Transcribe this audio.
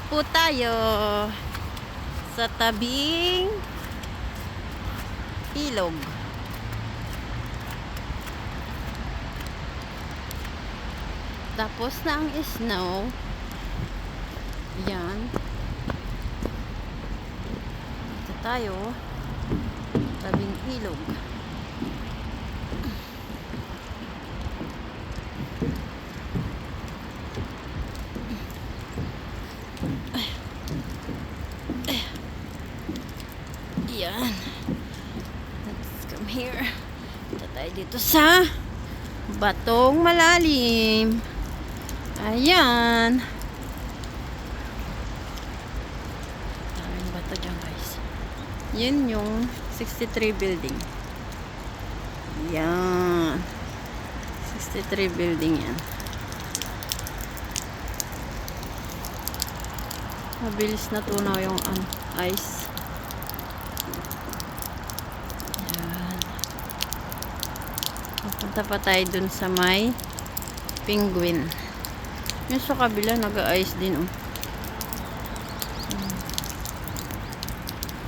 po tayo sa tabing ilog. Tapos na ang snow. Yan. Dito tayo. Tabing ilog. Yan. Let's come here. Dito tayo dito sa batong malalim. Ayan. Daming bato dyan, guys. Yun yung 63 building. Yan. 63 building yan. Mabilis na tunaw yung ice. Yan. Pupunta pa tayo dun sa may penguin. Yung sa kabila nag-ice din, oh.